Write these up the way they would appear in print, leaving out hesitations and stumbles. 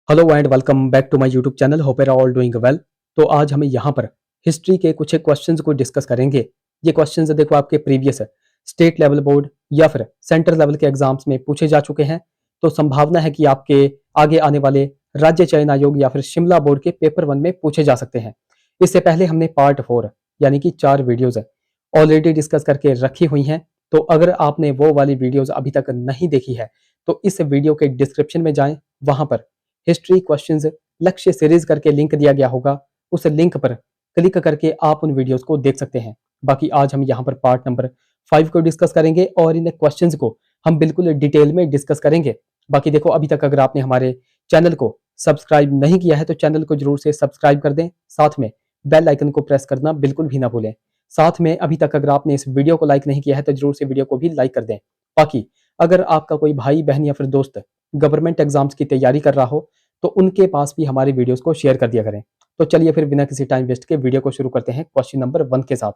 Hello and welcome back to my YouTube channel. Hope you are all doing well. तो आज हम यहाँ पर हिस्ट्री के कुछ क्वेश्चंस को डिस्कस करेंगे। ये क्वेश्चंस देखो आपके प्रीवियस स्टेट लेवल बोर्ड या फिर सेंटर लेवल के एग्जाम्स में पूछे जा चुके हैं। तो संभावना है कि आपके आगे आने वाले राज्य चयन आयोग या फिर शिमला बोर्ड के पेपर 1 में पूछे जा सकते हैं। इससे पहले हमने पार्ट 4 यानी कि 4 वीडियोज ऑलरेडी डिस्कस करके रखी हुई हैं। तो अगर आपने वो वाली वीडियोज अभी तक नहीं देखी है तो इस वीडियो के डिस्क्रिप्शन में जाएं, वहां पर हिस्ट्री क्वेश्चंस लक्ष्य सीरीज करके लिंक दिया गया होगा। उस लिंक पर क्लिक करके आप उन वीडियोस को देख सकते हैं। बाकी आज हम यहाँ पर पार्ट नंबर 5 को डिस्कस करेंगे और इन क्वेश्चंस को हम बिल्कुल डिटेल में डिस्कस करेंगे। बाकी देखो, अभी तक अगर आपने हमारे चैनल को सब्सक्राइब नहीं किया है तो चैनल को जरूर से सब्सक्राइब कर दें, साथ में बेल आइकन को प्रेस करना बिल्कुल भी ना भूलें। साथ में अभी तक अगर आपने इस वीडियो को लाइक नहीं किया है तो जरूर से वीडियो को भी लाइक कर दें। बाकी अगर आपका कोई भाई बहन या फिर दोस्त गवर्नमेंट एग्जाम्स की तैयारी कर रहा हो तो उनके पास भी हमारी वीडियोस को शेयर कर दिया करें। तो चलिए फिर बिना किसी टाइम वेस्ट के वीडियो को शुरू करते हैं क्वेश्चन नंबर 1 के साथ।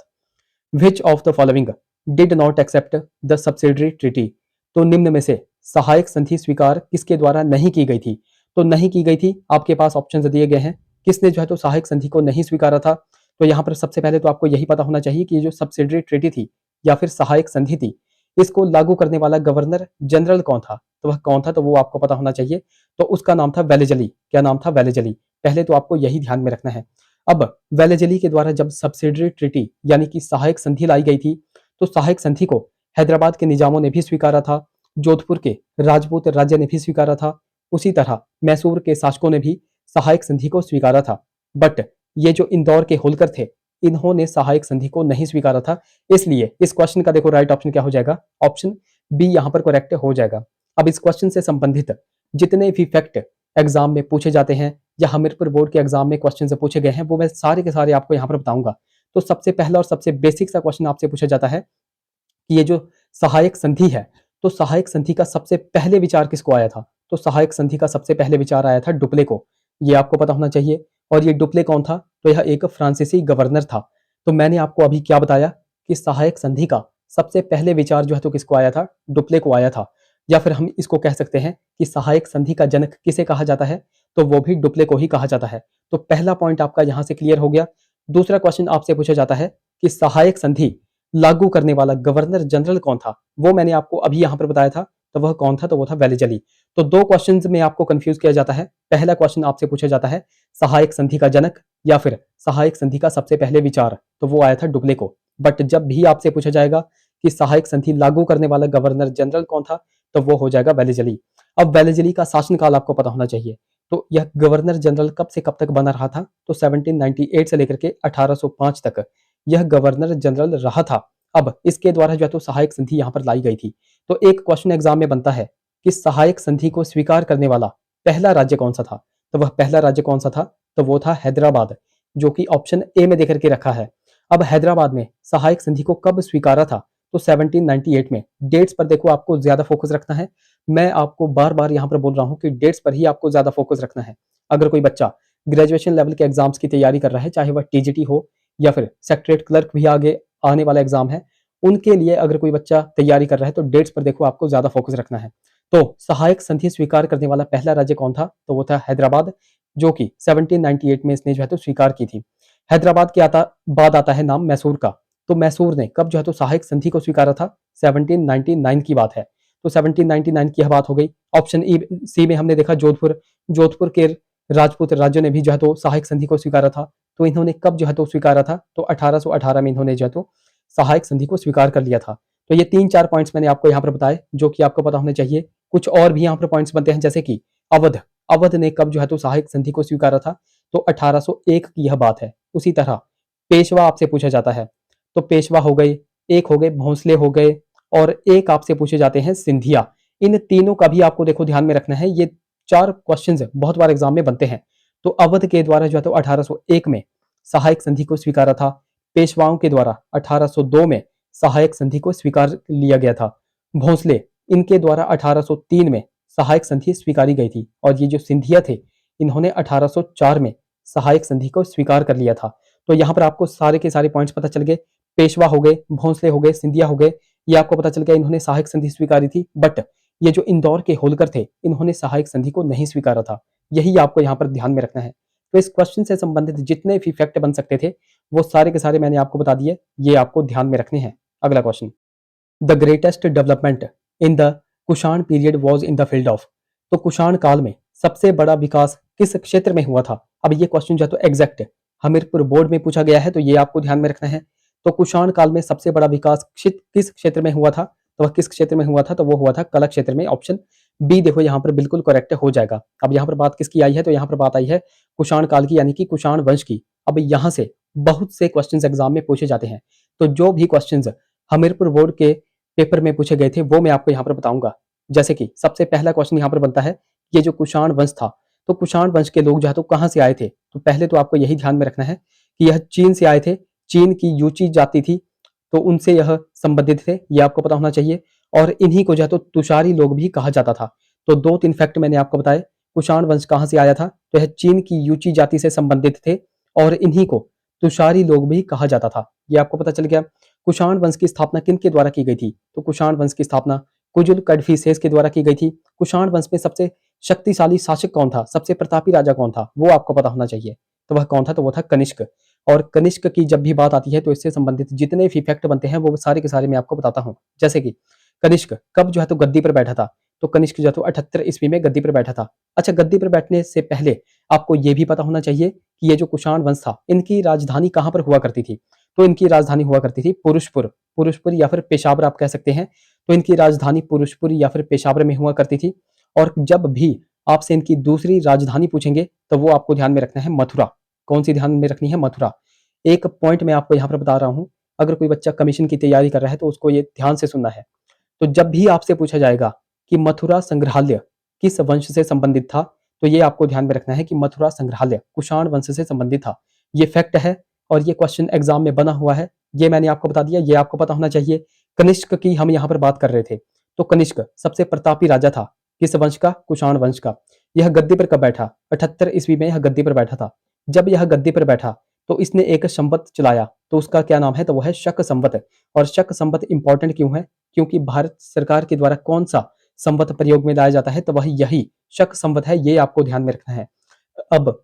Which of the following did not accept the subsidiary treaty. तो निम्न में से सहायक संधि स्वीकार किसके द्वारा नहीं की गई थी। तो नहीं की गई थी, आपके पास ऑप्शन दिए गए हैं। किसने जो है तो सहायक संधि को नहीं स्वीकारा था। तो यहाँ पर सबसे पहले तो आपको यही पता होना चाहिए कि ये जो सब्सिडरी ट्रीटी थी या फिर सहायक संधि थी, इसको लागू करने वाला गवर्नर जनरल कौन था। तो वह कौन था, तो वो आपको पता होना चाहिए। तो उसका नाम था वेलेजली। क्या नाम था? वेलेजली। पहले तो आपको यही ध्यान में रखना है। अब वेलेजली के द्वारा जब सब्सिडरी ट्रीटी यानी कि सहायक संधि लाई गई थी तो सहायक संधि को हैदराबाद के निजामों ने भी स्वीकारा था, जोधपुर के राजपूत राज्य ने भी स्वीकारा था, उसी तरह मैसूर के शासकों ने भी सहायक संधि को स्वीकारा था। बट ये जो इंदौर के होलकर थे, इन्होंने सहायक संधि को नहीं स्वीकारा था। इसलिए इस क्वेश्चन का देखो राइट ऑप्शन क्या हो जाएगा? ऑप्शन बी यहाँ पर करेक्ट हो जाएगा। अब इस क्वेश्चन से संबंधित जितने भी फैक्ट एग्जाम में पूछे जाते हैं या हमीरपुर बोर्ड के एग्जाम में क्वेश्चन से पूछे गए हैं वो मैं सारे के सारे आपको यहाँ पर बताऊंगा। तो सबसे पहला और सबसे बेसिक सा क्वेश्चन आपसे पूछा जाता है कि ये जो सहायक संधि है, तो सहायक संधि का सबसे पहले विचार किसको आया था। तो सहायक संधि का सबसे पहले विचार आया था डुप्ले को। ये आपको पता होना चाहिए। और ये डुप्ले कौन था? तो यह एक फ्रांसीसी गवर्नर था। तो मैंने आपको अभी क्या बताया कि सहायक संधि का सबसे पहले विचार जो है तो किसको आया था? डुप्ले को आया था। या फिर हम इसको कह सकते हैं कि सहायक संधि का जनक किसे कहा जाता है? तो वो भी डुप्ले को ही कहा जाता है। तो पहला पॉइंट आपका यहां से क्लियर हो गया। दूसरा क्वेश्चन आपसे पूछा जाता है कि सहायक संधि लागू करने वाला गवर्नर जनरल कौन था। वो मैंने आपको अभी यहां पर बताया था। तो वह कौन था? तो वो था वेलेजली। तो दो क्वेश्चंस में आपको कंफ्यूज किया जाता है। पहला क्वेश्चन आपसे पूछा जाता है सहायक संधि का जनक या फिर सहायक संधि का सबसे पहले विचार, तो वो आया था डुप्ले को। बट जब भी आपसे पूछा जाएगा कि सहायक संधि लागू करने वाला गवर्नर जनरल कौन था, तो वो हो जाएगा वेलेजली। अब वेलेजली का शासनकाल आपको पता होना चाहिए। तो यह गवर्नर जनरल कब से कब तक बना रहा था? तो 1798 से लेकर के 1805 तक यह गवर्नर जनरल रहा था। अब इसके द्वारा जो है तो सहायक संधि यहाँ पर लाई गई थी। तो एक क्वेश्चन एग्जाम में बनता है कि सहायक संधि को स्वीकार करने वाला पहला राज्य कौन सा था। तो वह पहला राज्य कौन सा था? तो वो था हैदराबाद, जो कि ऑप्शन ए में देकर के रखा है। अब हैदराबाद में सहायक संधि को कब स्वीकारा था? तो 1798 में। डेट्स पर देखो आपको ज्यादा फोकस रखना है। मैं आपको बार बार यहाँ पर बोल रहा हूँ कि डेट्स पर ही आपको ज्यादा फोकस रखना है। अगर कोई बच्चा ग्रेजुएशन लेवल के एग्जाम्स की तैयारी कर रहा है, चाहे वह टीजीटी हो या फिर सेक्रेटरीट क्लर्क भी आगे आने वाला एग्जाम है, उनके लिए अगर कोई बच्चा तैयारी कर रहा है तो डेट्स पर देखो आपको ज्यादा फोकस रखना है। तो सहायक संधि स्वीकार करने वाला पहला राज्य कौन था? तो वो था हैदराबाद, जो कि 1798 में इसने जो है तो स्वीकार की थी। हैदराबाद के बाद आता है नाम मैसूर का। तो मैसूर ने कब जो है तो सहायक संधि को स्वीकारा था? 1799 की बात है। तो 1799 की यह बात हो गई। ऑप्शन ई सी में हमने देखा जोधपुर। जोधपुर के राजपूत राज्यों ने भी जो है तो सहायक संधि को स्वीकारा था। तो इन्होंने कब जो है तो स्वीकारा था? तो 1818 में इन्होंने जो है तो सहायक संधि को स्वीकार कर लिया था। तो ये 3-4 पॉइंट्स मैंने आपको यहाँ पर बताए जो कि आपको पता होने चाहिए। कुछ और भी यहाँ पर पॉइंट्स बनते हैं, जैसे कि अवध। अवध ने कब जो है तो सहायक संधि को स्वीकारा था? तो 1801 की यह बात है। उसी तरह पेशवा आपसे पूछा जाता है। तो पेशवा हो गए, एक हो गए भोंसले हो गए, और एक आपसे पूछे जाते हैं सिंधिया। इन तीनों का भी आपको देखो ध्यान में रखना है। ये 4 क्वेश्चंस बहुत बार एग्जाम में बनते हैं। तो अवध के द्वारा जो है तो 1801 में सहायक संधि को स्वीकारा था। पेशवाओं के द्वारा 1802 में सहायक संधि को स्वीकार लिया गया था। भोंसले, इनके द्वारा 1803 में सहायक संधि स्वीकारी गई थी। और ये जो सिंधिया थे, इन्होंने 1804 में सहायक संधि को स्वीकार कर लिया था। तो यहाँ पर आपको सारे के सारे पॉइंट्स पता चल गए। पेशवा हो गए, भोंसले हो गए, सिंधिया हो गए, ये आपको पता चल गया इन्होंने सहायक संधि स्वीकारी थी। बट ये जो इंदौर के होलकर थे, इन्होंने सहायक संधि को नहीं स्वीकारा था। यही आपको यहाँ पर ध्यान में रखना है। तो इस क्वेश्चन से संबंधित जितने भी फैक्ट बन सकते थे वो सारे के सारे मैंने आपको बता दिए, ये आपको ध्यान में रखने हैं। अगला question, the greatest development in the Kushan period was in the field of. तो कुषाण काल में सबसे बड़ा विकास किस क्षेत्र में हुआ था? अब ये क्वेश्चन जो है तो एग्जैक्ट हमीरपुर बोर्ड में पूछा गया है, तो ये आपको ध्यान में रखना है। तो कुषाण काल में सबसे बड़ा विकास किस क्षेत्र में हुआ था? तो वह किस क्षेत्र में हुआ था? तो वो हुआ था कला क्षेत्र में। ऑप्शन बी देखो यहाँ पर बिल्कुल करेक्ट हो जाएगा। अब यहाँ पर बात किसकी आई है? तो यहाँ पर बात आई है कुषाण काल की, यानी कि कुषाण वंश की। अब यहाँ से बहुत से क्वेश्चंस एग्जाम में पूछे जाते हैं, तो जो भी क्वेश्चंस हमीरपुर बोर्ड के पेपर में पूछे गए थे वो मैं आपको यहाँ पर बताऊंगा। जैसे कि सबसे पहला क्वेश्चन यहाँ पर बनता है, ये जो कुषाण वंश था, तो कुषाण वंश के लोग जो है तो कहाँ से आए थे? तो पहले तो आपको यही ध्यान में रखना है कि यह चीन से आए थे। चीन की यूची जाति थी, तो उनसे यह संबंधित थे, ये आपको पता होना चाहिए। और इन्हीं को जो है तो तुषारी लोग भी कहा जाता था। तो 2-3 फैक्ट मैंने आपको बताए। कुषाण वंश कहाँ से आया था? तो यह चीन की यूची जाति से संबंधित थे और इन्हीं को तुषारी लोग भी कहा जाता था, ये आपको पता चल गया। कुषाण वंश की स्थापना किनके द्वारा की गई थी? तो कुषाण वंश की स्थापना कुजुल कड़फिसेस के द्वारा की गई थी। कुषाण वंश में सबसे शक्तिशाली शासक कौन था? सबसे प्रतापी राजा कौन था? वो आपको पता होना चाहिए। तो वह कौन था? तो वो था कनिष्क। और कनिष्क की जब भी बात आती है तो इससे संबंधित जितने भी फैक्ट बनते हैं वो सारे के सारे मैं आपको बताता हूँ। जैसे कि कनिष्क कब जो है तो गद्दी पर बैठा था? तो कनिष्क जो है तो 78 ईस्वी में गद्दी पर बैठा था। अच्छा, गद्दी पर बैठने से पहले आपको ये भी पता होना चाहिए कि ये जो कुषाण वंश था, इनकी राजधानी कहाँ पर हुआ करती थी? तो इनकी राजधानी हुआ करती थी पुरुषपुर। पुरुषपुर या फिर पेशावर आप कह सकते हैं। तो इनकी राजधानी पुरुषपुर या फिर पेशावर में हुआ करती थी। और जब भी आपसे इनकी दूसरी राजधानी पूछेंगे तो वो आपको ध्यान में रखना है मथुरा। कौन सी ध्यान में रखनी है? मथुरा। एक पॉइंट मैं आपको यहाँ पर बता रहा हूँ, अगर कोई बच्चा कमीशन की तैयारी कर रहा है तो उसको ये ध्यान से सुनना है। तो जब भी आपसे पूछा जाएगा कि मथुरा संग्रहालय किस वंश से संबंधित था, तो ये आपको ध्यान में रखना है कि मथुरा संग्रहालय कुषाण वंश से संबंधित था। ये फैक्ट है और ये क्वेश्चन एग्जाम में बना हुआ है, ये मैंने आपको बता दिया, ये आपको पता होना चाहिए। कनिष्क की हम यहाँ पर बात कर रहे थे, तो कनिष्क सबसे प्रतापी राजा था। किस वंश का? कुषाण वंश का। यह गद्दी पर कब बैठा? 78 ईस्वी में यह गद्दी पर बैठा था। जब यह गद्दी पर बैठा तो इसने एक संवत चलाया, तो उसका क्या नाम है? तो वह है शक संवत। और शक संवत इंपॉर्टेंट क्यों है? क्योंकि भारत सरकार के द्वारा कौन सा संवत प्रयोग में लाया जाता है? तो वह यही शक संवत है, ये आपको ध्यान में रखना है। अब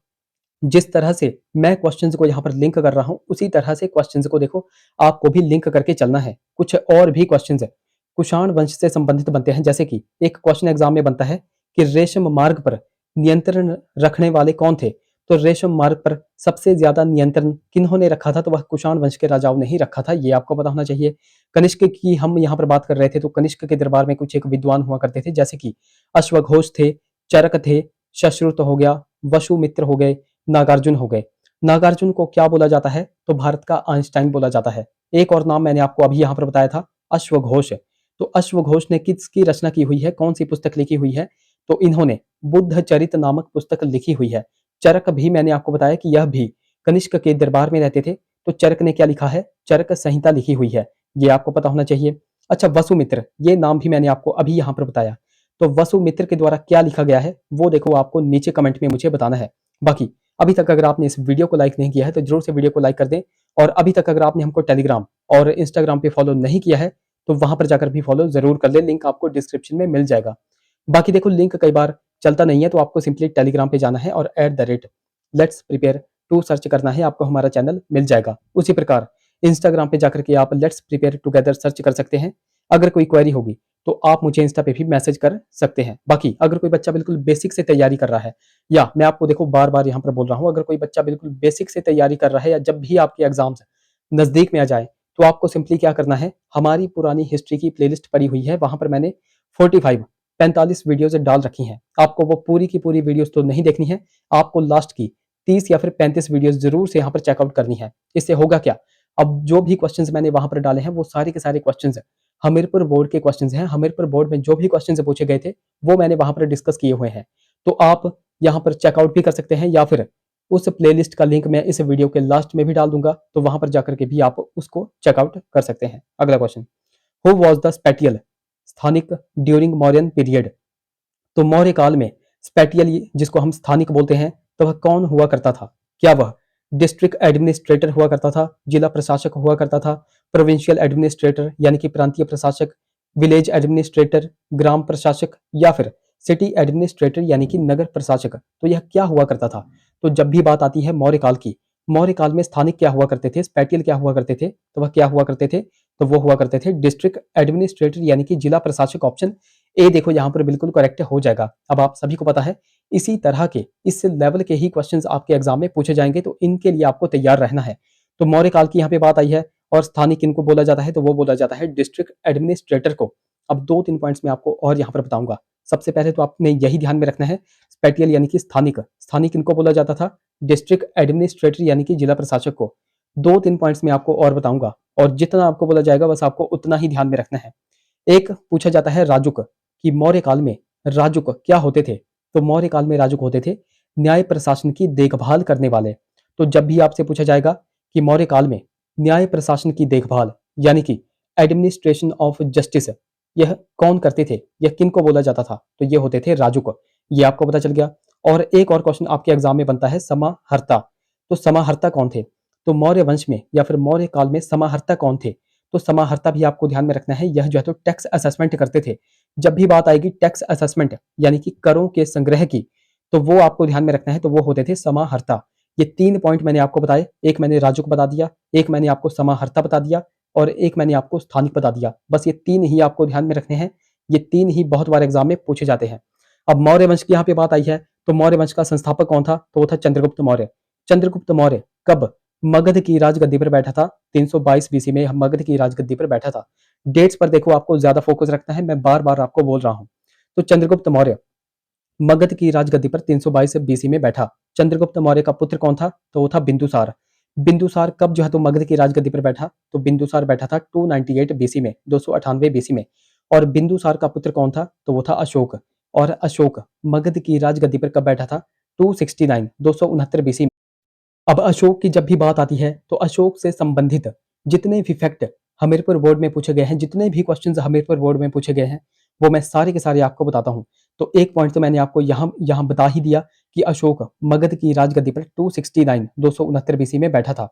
जिस तरह से मैं क्वेश्चंस को यहाँ पर लिंक कर रहा हूँ, उसी तरह से क्वेश्चंस को देखो आपको भी लिंक करके चलना है। कुछ और भी क्वेश्चंस है कुषाण वंश से संबंधित बनते हैं। जैसे कि एक क्वेश्चन एग्जाम में बनता है कि रेशम मार्ग पर नियंत्रण रखने वाले कौन थे? तो रेशम मार्ग पर सबसे ज्यादा नियंत्रण किन्होंने रखा था? तो वह कुषाण वंश के राजाओं ने ही रखा था, ये आपको पता होना चाहिए। कनिष्क की हम यहाँ पर बात कर रहे थे, तो कनिष्क के दरबार में कुछ एक विद्वान हुआ करते थे, जैसे कि अश्वघोष थे, चरक थे, शश्रुत हो गया, वसुमित्र हो गए, नागार्जुन हो गए। नागार्जुन को क्या बोला जाता है? तो भारत का आइंस्टाइन बोला जाता है। एक और नाम मैंने आपको अभी यहाँ पर बताया था, अश्वघोष। तो अश्वघोष ने किसकी रचना की हुई है? कौन सी पुस्तक लिखी हुई है? तो इन्होंने बुद्ध चरित नामक पुस्तक लिखी हुई है। चरक भी मैंने आपको बताया कि यह भी कनिष्क के दरबार में रहते थे। तो चरक ने क्या लिखा है? चरक संहिता लिखी हुई है, ये आपको पता होना चाहिए। अच्छा, वसुमित्र, ये नाम भी मैंने आपको अभी यहाँ पर बताया। तो वसुमित्र के द्वारा क्या लिखा गया है वो देखो आपको नीचे कमेंट में मुझे बताना है। बाकी अभी तक अगर आपने इस वीडियो को लाइक नहीं किया है तो जरूर से वीडियो को लाइक कर दें। और अभी तक अगर आपने हमको टेलीग्राम और इंस्टाग्राम पे फॉलो नहीं किया है तो वहां पर जाकर भी फॉलो जरूर कर ले, लिंक आपको डिस्क्रिप्शन में मिल जाएगा। बाकी देखो लिंक कई बार चलता नहीं है, तो आपको सिंपली टेलीग्राम पे जाना है और @लेट्स प्रिपेयर टू सर्च करना है, आपको हमारा चैनल मिल जाएगा। उसी प्रकार इंस्टाग्राम पे जाकर के आप लेट्स प्रिपेयर टुगेदर सर्च कर सकते हैं। अगर कोई क्वेरी होगी तो आप मुझे इंस्टा पे भी मैसेज कर सकते हैं। बाकी अगर कोई बच्चा बिल्कुल बेसिक से तैयारी कर रहा है, या मैं आपको देखो बार बार यहाँ पर बोल रहा हूँ, अगर कोई बच्चा बिल्कुल बेसिक से तैयारी कर रहा है या जब भी आपके एग्जाम्स नजदीक में आ जाए, तो आपको सिंपली क्या करना है, हमारी पुरानी हिस्ट्री की प्लेलिस्ट पड़ी हुई है, वहां पर मैंने 45 वीडियोज डाल रखी हैं। आपको वो पूरी की पूरी वीडियोज तो नहीं देखनी है, आपको लास्ट की 30 या फिर 35 वीडियोज जरूर से यहाँ पर चेकआउट करनी है। इससे होगा क्या, अब जो भी क्वेश्चंस मैंने वहां पर डाले हैं वो सारे के सारे क्वेश्चंस हमीरपुर बोर्ड के क्वेश्चंस हैं। हमीरपुर बोर्ड में जो भी क्वेश्चंस पूछे गए थे वो मैंने वहां पर डिस्कस किए हुए हैं। तो आप यहाँ पर चेकआउट भी कर सकते हैं, या फिर उस प्लेलिस्ट का लिंक मैं इस वीडियो के लास्ट में भी डाल दूंगा, तो वहां पर जाकर के भी आप उसको चेकआउट कर सकते हैं। अगला question, who was the spatial स्थानिक ड्यूरिंग मौर्यन पीरियड। तो मौर्य काल में स्पेटियल जिसको हम स्थानिक बोलते हैं, तो वह कौन हुआ करता था? क्या वह डिस्ट्रिक्ट एडमिनिस्ट्रेटर हुआ करता था, जिला प्रशासक हुआ करता था, प्रोविंशियल एडमिनिस्ट्रेटर यानी कि प्रांतीय प्रशासक, विलेज एडमिनिस्ट्रेटर, ग्राम प्रशासक, या फिर सिटी एडमिनिस्ट्रेटर यानी कि नगर प्रशासक। तो यह क्या हुआ करता था? तो जब भी बात आती है मौर्य काल की, मौर्य काल में स्थानिक क्या हुआ करते थे, स्पैटियल क्या हुआ करते थे, तो वह क्या हुआ करते थे? तो वो हुआ करते थे डिस्ट्रिक्ट एडमिनिस्ट्रेटर यानी कि जिला प्रशासक। ऑप्शन ए देखो यहाँ पर बिल्कुल करेक्ट हो जाएगा। अब आप सभी को पता है इसी तरह के इस लेवल के ही क्वेश्चंस आपके एग्जाम में पूछे जाएंगे, तो इनके लिए आपको तैयार रहना है। तो मौर्य काल की यहाँ पे बात आई है और स्थानिक इनको बोला जाता है, तो वो बोला जाता है डिस्ट्रिक्ट एडमिनिस्ट्रेटर को। अब 2-3 पॉइंट्स मैं आपको और यहाँ पर बताऊंगा। सबसे पहले तो आपने यही ध्यान में रखना है, स्पेटियल यानी कि स्थानिक, स्थानिक इनको बोला जाता था, डिस्ट्रिक्ट एडमिनिस्ट्रेटर यानी कि जिला प्रशासक को। 2-3 पॉइंट्स मैं आपको और बताऊंगा और जितना आपको बोला जाएगा बस आपको उतना ही ध्यान में रखना है। एक पूछा जाता है राजुक, कि मौर्य काल में राजुक क्या होते थे? तो मौर्य काल में राजुक होते थे न्याय प्रशासन की देखभाल करने वाले। तो जब भी आपसे पूछा जाएगा कि मौर्य काल में न्याय प्रशासन की देखभाल यानी कि एडमिनिस्ट्रेशन ऑफ जस्टिस यह कौन करते थे, यह किनको बोला जाता था? तो ये होते थे राजुक। ये आपको पता चल गया। और एक और क्वेश्चन आपके एग्जाम में बनता है समाहर्ता। तो समाहर्ता कौन थे? तो मौर्य वंश में या फिर मौर्य काल में समाहर्ता कौन थे? तो समाहर्ता भी आपको ध्यान में रखना है, यह जो है तो टैक्स असेसमेंट करते थे। जब भी बात आएगी टैक्स असेसमेंट यानी कि करों के संग्रह की, तो वो आपको ध्यान में रखना है, तो वो होते थे समाहर्ता। ये 3 पॉइंट मैंने आपको बताए, एक मैंने राजुक बता दिया, एक मैंने आपको समाहर्ता बता दिया और एक मैंने आपको स्थानिक बता दिया। बस ये 3 ही आपको ध्यान में रखने हैं, ये 3 ही बहुत बार एग्जाम में पूछे जाते हैं। अब मौर्य वंश की यहाँ पे बात आई है, तो मौर्य वंश का संस्थापक कौन था? तो वो था चंद्रगुप्त मौर्य। चंद्रगुप्त मौर्य कब मगध की राजगद्दी पर बैठा था? 322 बीसी में मगध की राजगद्दी पर बैठा था। डेट्स पर देखो आपको ज्यादा फोकस रखना है, मैं बार बार आपको बोल रहा हूं। तो चंद्रगुप्त मौर्य मगध की राजगद्दी पर 322 बीसी में बैठा। चंद्रगुप्त मौर्य का पुत्र कौन था? तो वो था बिंदुसार। बिंदुसार कब जो है तो मगध की राजगद्दी पर बैठा? तो बिंदुसार बैठा था 298 बीसी में, 298 बीसी में। और बिंदुसार का पुत्र कौन था? तो वो था अशोक। और अशोक मगध की राजगद्दी पर कब बैठा था? 269 269 बीसी में। अब अशोक की जब भी बात आती है, तो अशोक से संबंधित जितने भी फैक्ट हमीरपुर बोर्ड में पूछे गए हैं, जितने भी क्वेश्चंस हमीरपुर बोर्ड में पूछे गए हैं, वो मैं सारे के सारे आपको बताता हूं। तो एक पॉइंट तो मैंने आपको यहाँ यहाँ बता ही दिया कि अशोक मगध की राजगद्दी पर 269 269 बीसी में बैठा था।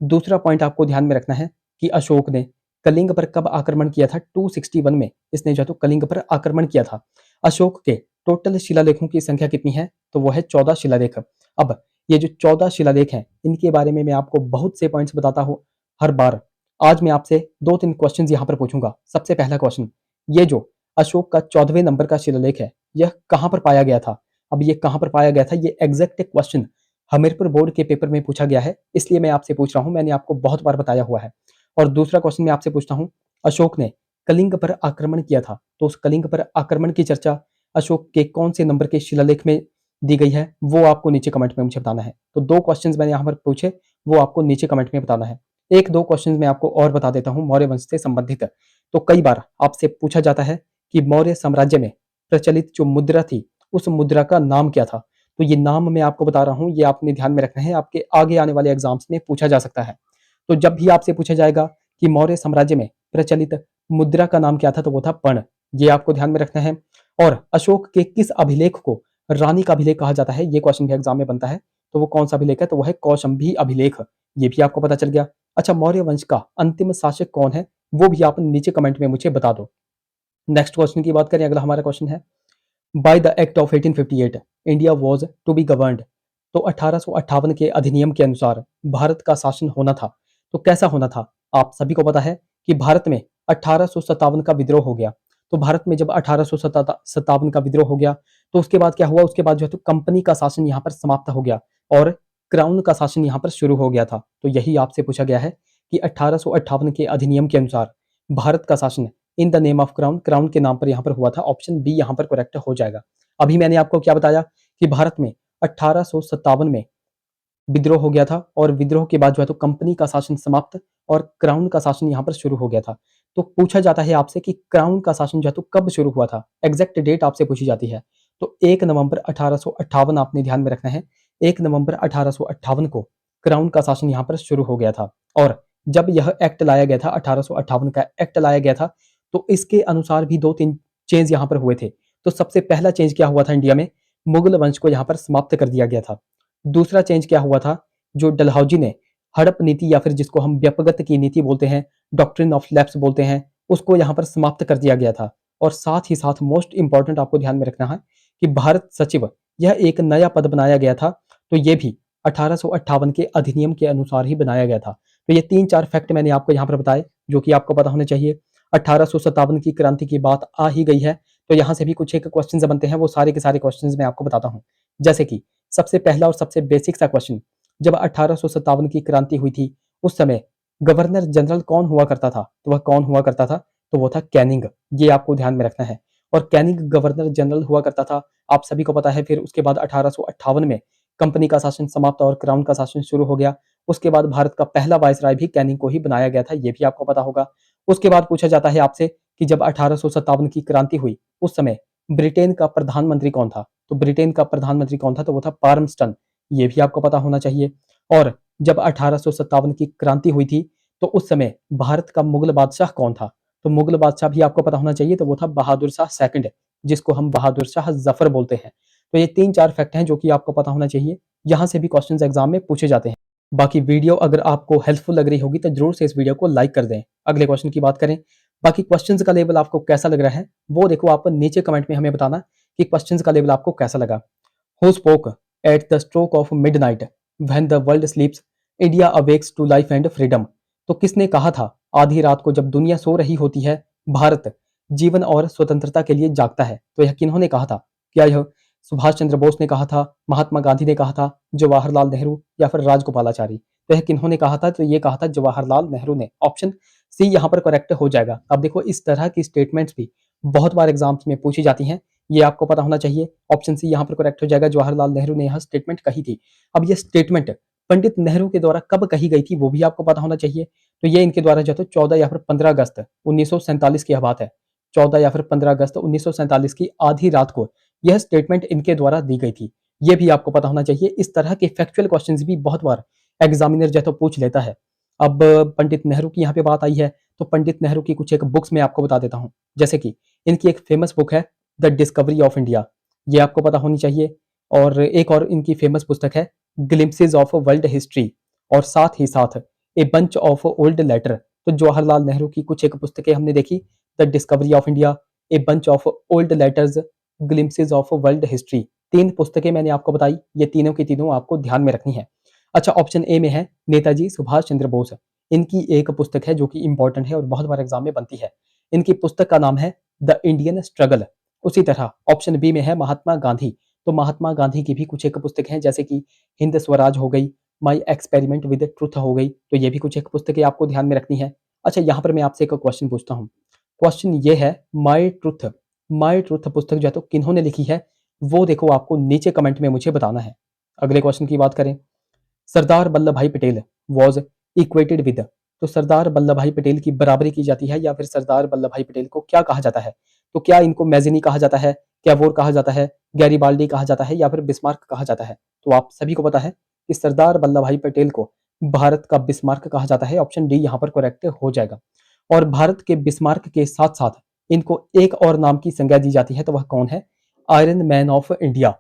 दूसरा पॉइंट आपको ध्यान में रखना है कि अशोक ने कलिंग पर कब आक्रमण किया था? 261 में इसने जो है तो कलिंग पर आक्रमण किया था। अशोक के टोटल शिलालेखों की संख्या कितनी है? तो वो है 14 शिलालेख। अब ये जो 14 शिलालेख हैं, इनके बारे में मैं आपको बहुत से पॉइंट्स बताता हूँ हर बार। आज मैं आपसे 2-3 क्वेश्चंस यहाँ पर पूछूंगा। सबसे पहला क्वेश्चन, ये जो अशोक का 14वें नंबर का शिलालेख है, यह कहाँ पर पाया गया था? अब ये कहाँ पर पाया गया था, ये एग्जैक्ट क्वेश्चन हमीरपुर बोर्ड के पेपर में पूछा गया है, इसलिए मैं आपसे पूछ रहा हूँ, मैंने आपको बहुत बार बताया हुआ है। और दूसरा क्वेश्चन मैं आपसे पूछता हूँ, अशोक ने कलिंग पर आक्रमण किया था, तो उस कलिंग पर आक्रमण की चर्चा अशोक के कौन से नंबर के शिलालेख में दी गई है, वो आपको नीचे कमेंट में मुझे बताना है। तो 2 क्वेश्चंस मैंने यहाँ पर पूछे, वो आपको नीचे कमेंट में बताना है। 1-2 क्वेश्चंस मैं आपको और बता देता हूँ मौर्य वंश से संबंधित। तो कई बार आपसे पूछा जाता है कि मौर्य साम्राज्य में प्रचलित जो मुद्रा थी, उस मुद्रा का नाम क्या था? तो ये नाम मैं आपको बता रहा हूँ, ये आपने ध्यान में रखना है, आपके आगे आने वाले एग्जाम्स में पूछा जा सकता है। तो जब भी आपसे पूछा जाएगा कि मौर्य साम्राज्य में प्रचलित मुद्रा का नाम क्या था, तो वो था पर्ण। ये आपको ध्यान में रखना है। और अशोक के किस अभिलेख को रानी का अभिलेख कहा जाता है? ये क्वेश्चन भी एग्जाम में बनता है। तो वो कौन सा अभिलेख है? तो वो है कौशंबी अभिलेख। ये भी आपको पता चल गया। अच्छा, मौर्य वंश का अंतिम शासक कौन है, वो भी आप नीचे कमेंट में मुझे बता दो। नेक्स्ट क्वेश्चन की बात करें, अगला हमारा क्वेश्चन है, by the act of 1858 India was to be governed. तो 1858 के अधिनियम के अनुसार भारत का शासन होना था। तो कैसा होना था? आप सभी को पता है कि भारत में 1857 का विद्रोह हो गया। तो भारत में जब 1857 का विद्रोह हो गया, तो उसके बाद क्या हुआ? उसके बाद जो है तो कंपनी का शासन यहाँ पर समाप्त हो गया और क्राउन का शासन यहाँ पर शुरू हो गया था। तो यही आपसे पूछा गया है कि 1858 के अधिनियम के अनुसार भारत का शासन in the name of crown, crown के नाम पर यहाँ पर हुआ था। ऑप्शन बी यहाँ पर करेक्ट हो जाएगा। अभी मैंने आपको क्या बताया कि भारत में 1857 में विद्रोह हो गया था और विद्रोह के बाद जो है तो कंपनी का शासन समाप्त और क्राउन का शासन यहाँ पर शुरू हो गया था। तो पूछा जाता है आपसे कि क्राउन का शासन जो है तो कब शुरू हुआ था, एग्जैक्ट डेट आपसे पूछी जाती है। तो 1 नवंबर 1858 आपने ध्यान में रखना है। 1 नवंबर 1858 को क्राउन का शासन यहाँ पर शुरू हो गया था। और जब यह एक्ट लाया गया था, 1858 का एक्ट लाया गया था, तो इसके अनुसार भी 2-3 चेंज यहाँ पर हुए थे। तो सबसे पहला चेंज क्या हुआ था इंडिया में? मुगल वंश को यहाँ पर समाप्त कर दिया गया था। दूसरा चेंज क्या हुआ था? जो डलहौजी ने हड़प नीति या फिर जिसको हम व्यपगत की नीति बोलते हैं, डॉक्ट्रिन ऑफ लैप्स बोलते हैं, उसको यहाँ पर समाप्त कर दिया गया था। और साथ ही साथ मोस्ट इंपॉर्टेंट आपको ध्यान में रखना है कि भारत सचिव यह एक नया पद बनाया गया था, तो ये भी 1858 के अधिनियम के अनुसार ही बनाया गया था। तो ये 3-4 फैक्ट मैंने आपको यहाँ पर बताए जो कि आपको पता होने चाहिए। 1857 की क्रांति की बात आ ही गई है, तो यहाँ से भी कुछ एक क्वेश्चन बनते हैं, वो सारे के सारे क्वेश्चन मैं आपको बताता हूँ। जैसे कि सबसे पहला और सबसे बेसिक सा क्वेश्चन, जब 1857 की क्रांति हुई थी उस समय गवर्नर जनरल कौन हुआ करता था? तो वह कौन हुआ करता था? तो वो था कैनिंग। ये आपको ध्यान में रखना है। और कैनिंग गवर्नर जनरल हुआ करता था, आप सभी को पता है। फिर उसके बाद 1858 में कंपनी का शासन समाप्त और क्राउन का शासन शुरू हो गया। उसके बाद भारत का पहला वायसराय भी कैनिंग को ही बनाया गया था, ये भी आपको पता होगा। उसके बाद पूछा जाता है आपसे कि जब 1857 की क्रांति हुई उस समय ब्रिटेन का प्रधानमंत्री कौन था? तो ब्रिटेन का प्रधानमंत्री कौन था? तो वो था पार्मस्टन, ये भी आपको पता होना चाहिए। और जब 1857 की क्रांति हुई थी तो उस समय भारत का मुगल बादशाह कौन था? तो मुगल बादशाह भी आपको पता होना चाहिए, तो वो था बहादुर शाह सेकंड, जिसको हम बहादुर शाह जफर बोलते हैं। तो ये 3-4 फैक्ट हैं जो कि आपको पता होना चाहिए। यहाँ से भी क्वेश्चंस एग्जाम में पूछे जाते हैं। बाकी वीडियो अगर आपको हेल्पफुल लग रही होगी तो जरूर से इस वीडियो को लाइक कर दें। अगले क्वेश्चन की बात करें, बाकी क्वेश्चंस का लेवल आपको कैसा लग रहा है वो देखो आप नीचे कमेंट में हमें बताना कि क्वेश्चंस का लेवल आपको कैसा लगा। Who spoke at the stroke of midnight when the world sleeps India awakes to life and freedom? तो किसने कहा था आधी रात को जब दुनिया सो रही होती है भारत जीवन और स्वतंत्रता के लिए जागता है? तो यह किन्होंने कहा था? क्या यह सुभाष चंद्र बोस ने कहा था, महात्मा गांधी ने कहा था, जवाहरलाल नेहरू या फिर राजगोपालाचारी? तो यह किन्होंने कहा था? तो ये कहा था जवाहरलाल नेहरू ने। ऑप्शन सी यहाँ पर करेक्ट हो जाएगा। अब देखो इस तरह की स्टेटमेंट्स भी बहुत बार एग्जाम्स में पूछी जाती हैं, ये आपको पता होना चाहिए। ऑप्शन सी यहाँ पर करेक्ट हो जाएगा, जवाहरलाल नेहरू ने यह स्टेटमेंट कही थी। अब ये स्टेटमेंट पंडित नेहरू के द्वारा कब कही गई थी वो भी आपको पता होना चाहिए। तो ये इनके द्वारा जो है 14 या फिर 15 अगस्त 1947 की यह बात है। 14 या फिर 15 अगस्त 1947 की आधी रात को यह स्टेटमेंट इनके द्वारा दी गई थी। ये भी आपको पता होना चाहिए। इस तरह के फैक्चुअल क्वेश्चंस भी बहुत बार एग्जामिनर जो है तो पूछ लेता है। अब पंडित नेहरू की यहाँ पे बात आई है, तो पंडित नेहरू की कुछ एक बुक्स मैं आपको बता देता हूँ। जैसे कि इनकी एक फेमस बुक है द डिस्कवरी ऑफ इंडिया, ये आपको पता होनी चाहिए। और एक और इनकी फेमस पुस्तक है ग्लिम्पसेस ऑफ वर्ल्ड हिस्ट्री, और साथ ही साथ a bunch of old letter. तो जवाहरलाल नेहरू की कुछ एक पुस्तकें हमने देखी, the discovery of India, a bunch of old letters, glimpses of world history. 3 पुस्तकें मैंने आपको बताई, ये तीनों की तीनों आपको ध्यान में रखनी है। अच्छा, ऑप्शन ए में है नेताजी सुभाष चंद्र बोस। इनकी एक पुस्तक है जो कि इंपॉर्टेंट है और बहुत बार एग्जाम में बनती है। इनकी पुस्तक का नाम है द इंडियन स्ट्रगल। उसी तरह ऑप्शन बी में है महात्मा गांधी। तो महात्मा गांधी की भी कुछ एक पुस्तक है, जैसे कि हिंद स्वराज हो गई, माई एक्सपेरिमेंट विद ट्रुथ हो गई। तो ये भी कुछ एक पुस्तकें आपको ध्यान में रखनी है। अच्छा, यहाँ पर मैं आपसे एक क्वेश्चन पूछता हूँ। क्वेश्चन ये है, माई ट्रुथ पुस्तक जो है तो किन्होंने लिखी है वो देखो आपको नीचे कमेंट में मुझे बताना है। अगले क्वेश्चन की बात करें, सरदार वल्लभ भाई पटेल वॉज इक्वेटेड विद। तो सरदार वल्लभ भाई पटेल की बराबरी की जाती है या फिर सरदार वल्लभ भाई पटेल को क्या कहा जाता है? तो क्या इनको मैजिनी कहा जाता है, कैवोर कहा जाता है, गैरीबाल्डी कहा जाता है या फिर बिस्मार्क कहा जाता है? तो आप सभी को पता है कि सरदार वल्लभ भाई पटेल को भारत का बिस्मार्क कहा जाता है। ऑप्शन डी यहाँ पर करेक्ट हो जाएगा। और भारत के बिस्मार्क के साथ साथ इनको एक और नाम की संज्ञा दी जाती है, तो वह कौन है? Iron man of India.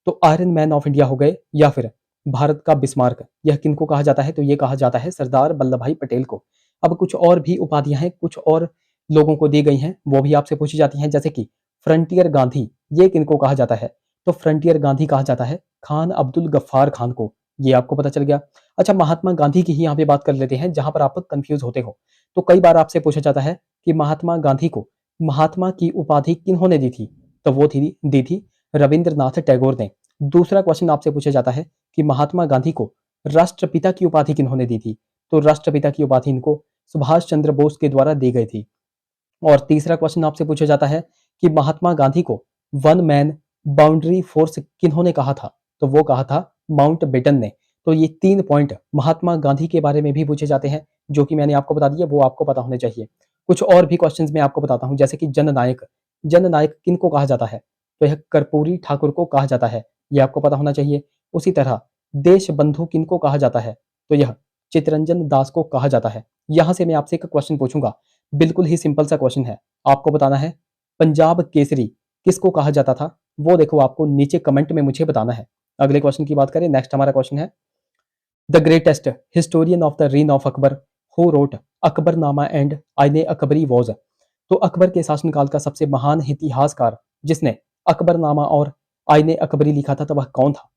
तो आयरन मैन ऑफ इंडिया हो गए या फिर भारत का बिस्मार्क, यह किनको कहा जाता है? तो ये कहा जाता है सरदार वल्लभ भाई पटेल को। अब कुछ और भी उपाधियां हैं, कुछ और लोगों को दी गई हैं, वो भी आपसे पूछी जाती हैं। जैसे कि फ्रंटियर गांधी, ये किनको कहा जाता है? तो फ्रंटियर गांधी कहा जाता है खान अब्दुल गफ्फार खान को। ये आपको पता चल गया। अच्छा, महात्मा गांधी की ही यहाँ पे बात कर लेते हैं, जहां पर आप कंफ्यूज होते हो। तो कई बार आपसे पूछा जाता है कि महात्मा गांधी को महात्मा की उपाधि किन्होंने दी थी? तो वो दी थी रविंद्रनाथ टैगोर ने। दूसरा क्वेश्चन आपसे पूछा जाता है कि महात्मा गांधी को राष्ट्रपिता की उपाधि किन्होंने दी थी? तो राष्ट्रपिता की उपाधि इनको सुभाष चंद्र बोस के द्वारा दी गई थी। और तीसरा क्वेश्चन आपसे पूछा जाता है कि महात्मा गांधी को वन मैन बाउंड्री फोर्स किन्होंने कहा था? तो वो कहा था माउंट बेटन ने। तो ये 3 पॉइंट महात्मा गांधी के बारे में भी पूछे जाते हैं, जो कि मैंने आपको बता दिया, वो आपको पता होने चाहिए। कुछ और भी क्वेश्चंस मैं आपको बताता हूं, जैसे कि जननायक किनको कहा जाता है? तो यह कर्पूरी ठाकुर को कहा जाता है, यह आपको पता होना चाहिए। उसी तरह देश बंधु किनको कहा जाता है? तो यह चितरंजन दास को कहा जाता है। यहां से मैं आपसे एक क्वेश्चन पूछूंगा, बिल्कुल ही सिंपल सा क्वेश्चन है, आपको बताना है पंजाब केसरी किसको कहा जाता था? वो देखो आपको नीचे कमेंट में मुझे बताना है। अगले क्वेश्चन की बात करें, नेक्स्ट हमारा क्वेश्चन है, the greatest historian of the rain of Akbar who wrote Akbarnama and आईने अकबरी वॉज। तो अकबर के शासनकाल का सबसे महान इतिहासकार जिसने अकबरनामा और आईने अकबरी लिखा था तो वह कौन था?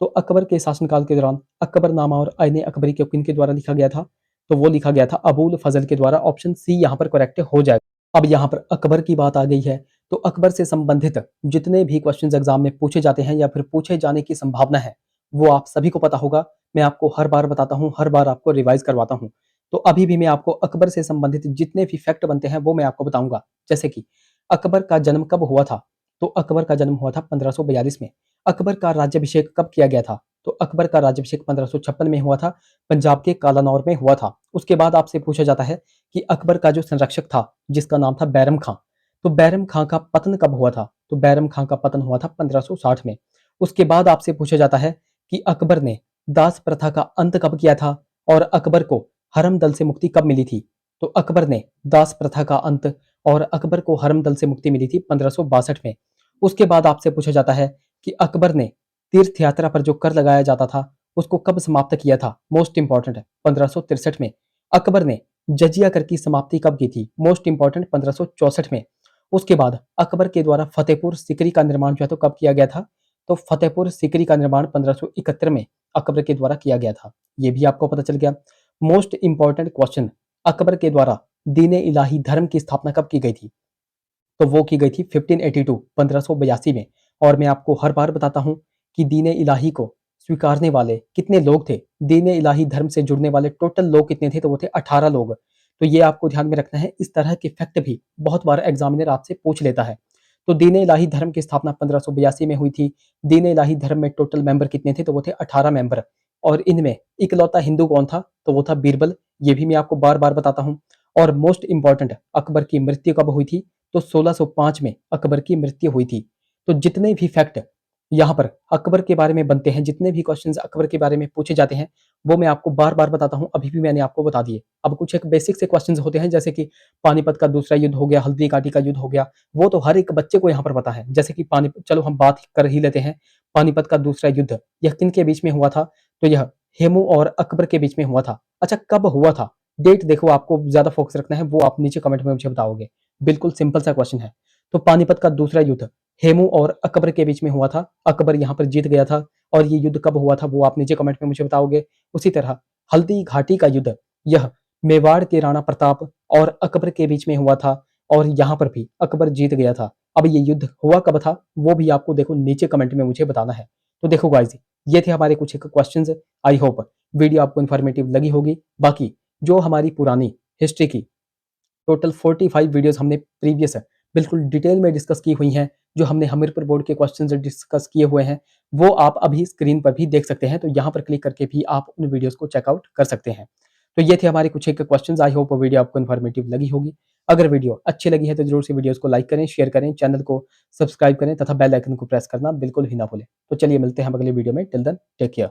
तो अकबर के शासनकाल के दौरान अकबरनामा और आईने अकबरी को किनके द्वारा लिखा गया था? तो वो लिखा गया था अबुल फजल के द्वारा। ऑप्शन सी यहाँ पर करेक्ट हो जाएगा। अब यहाँ पर अकबर की बात आ गई है, तो अकबर से संबंधित जितने भी क्वेश्चंस एग्जाम में पूछे जाते हैं या फिर पूछे जाने की संभावना है, वो आप सभी को पता होगा। मैं आपको हर बार बताता हूँ, हर बार आपको रिवाइज करवाता हूँ। तो अभी भी मैं आपको अकबर से संबंधित जितने भी फैक्ट बनते हैं वो मैं आपको बताऊंगा। जैसे कि अकबर का जन्म कब हुआ था? तो अकबर का जन्म हुआ था 1542 में। अकबर का राज्याभिषेक कब किया गया था? तो अकबर का राज्याभिषेक 1556 में हुआ था, पंजाब के कालानौर में हुआ था। उसके बाद आपसे पूछा जाता है कि अकबर का जो संरक्षक था जिसका नाम था बैरम खां, तो बैरम खां का पतन कब हुआ था? तो बैरम खां का पतन हुआ था 1560 में। उसके बाद आपसे पूछा जाता है कि अकबर ने दास प्रथा का अंत कब किया था और अकबर को हरम दल से मुक्ति कब मिली थी? तो अकबर ने दास प्रथा का अंत और अकबर को हरम दल से मुक्ति मिली थी 1562 में। उसके बाद आपसे पूछा जाता है कि अकबर ने तीर्थ यात्रा पर जो कर लगाया जाता था उसको कब समाप्त किया था? मोस्ट इंपॉर्टेंट है 1563 में। अकबर ने जजिया कर की समाप्ति कब की थी? मोस्ट इंपॉर्टेंट 1564 में। उसके बाद अकबर के द्वारा फतेहपुर सीकरी का निर्माण जो है तो कब किया गया था? तो फतेहपुर सीकरी का निर्माण 1571 में अकबर के द्वारा किया गया था। ये भी आपको पता चल गया। मोस्ट इंपॉर्टेंट क्वेश्चन, अकबर के द्वारा दीन इलाही धर्म की स्थापना कब की गई थी? तो वो की गई थी 1582 1582 में। और मैं आपको हर बार बताता हूँ कि दीन इलाही को स्वीकारने वाले कितने लोग थे, दीन इलाही धर्म से जुड़ने वाले टोटल लोग कितने थे? तो वो थे 18 लोग। तो ये आपको ध्यान में रखना है। इस तरह के फैक्ट भी बहुत बार एग्जामिनर आपसे पूछ लेता है। तो दीन इलाही धर्म की स्थापना 1582 में हुई थी। दीन इलाही धर्म में टोटल मेंबर कितने थे? तो वो थे 18 मेंबर। और इनमें इकलौता हिंदू कौन था? तो वो था बीरबल। ये भी मैं आपको बार बार बताता हूँ। और मोस्ट इंपॉर्टेंट, अकबर की मृत्यु कब हुई थी? तो 1605 में अकबर की मृत्यु हुई थी। तो जितने भी फैक्ट यहाँ पर अकबर के बारे में बनते हैं, जितने भी क्वेश्चंस अकबर के बारे में पूछे जाते हैं, वो मैं आपको बार बार बताता हूँ। अभी भी मैंने आपको बता दिए। अब कुछ एक बेसिक से क्वेश्चंस होते हैं, जैसे कि पानीपत का दूसरा युद्ध हो गया, हल्दी घाटी का युद्ध हो गया, वो तो हर एक बच्चे को यहाँ पर पता है। जैसे कि पानीपत, चलो हम बात कर ही लेते हैं। पानीपत का दूसरा युद्ध यह किन के बीच में हुआ था? तो यह हेमू और अकबर के बीच में हुआ था। अच्छा, कब हुआ था? डेट देखो, आपको ज्यादा फोकस रखना है, वो आप नीचे कमेंट में मुझे बताओगे। बिल्कुल सिंपल सा क्वेश्चन है। तो पानीपत का दूसरा युद्ध हेमू और अकबर के बीच में हुआ था। अकबर यहाँ पर जीत गया था। और ये युद्ध कब हुआ था वो आप नीचे कमेंट में मुझे बताओगे। उसी तरह हल्दी घाटी का युद्ध, यह मेवाड़ के राणा प्रताप और अकबर के बीच में हुआ था। और यहाँ पर भी अकबर जीत गया था। अब ये युद्ध हुआ कब था वो भी आपको देखो नीचे कमेंट में मुझे बताना है। तो देखो गाइज, ये थे हमारे कुछ एक क्वेश्चंस। आई होप वीडियो आपको इन्फॉर्मेटिव लगी होगी। बाकी जो हमारी पुरानी हिस्ट्री की टोटल 45 वीडियोस हमने प्रीवियस बिल्कुल डिटेल में डिस्कस की हुई हैं, जो हमने हमीरपुर बोर्ड के क्वेश्चंस डिस्कस किए हुए हैं, वो आप अभी स्क्रीन पर भी देख सकते हैं। तो यहाँ पर क्लिक करके भी आप उन वीडियोस को चेकआउट कर सकते हैं। तो ये थे हमारे कुछ एक क्वेश्चंस। आई होप वीडियो आपको इन्फॉर्मेटिव लगी होगी। अगर वीडियो अच्छी लगी है तो जरूर से वीडियोस को लाइक करें, शेयर करें, चैनल को सब्सक्राइब करें तथा बेल आइकन को प्रेस करना बिल्कुल भी ना भूलें। तो चलिए मिलते हैं अगले वीडियो में। Till then take care.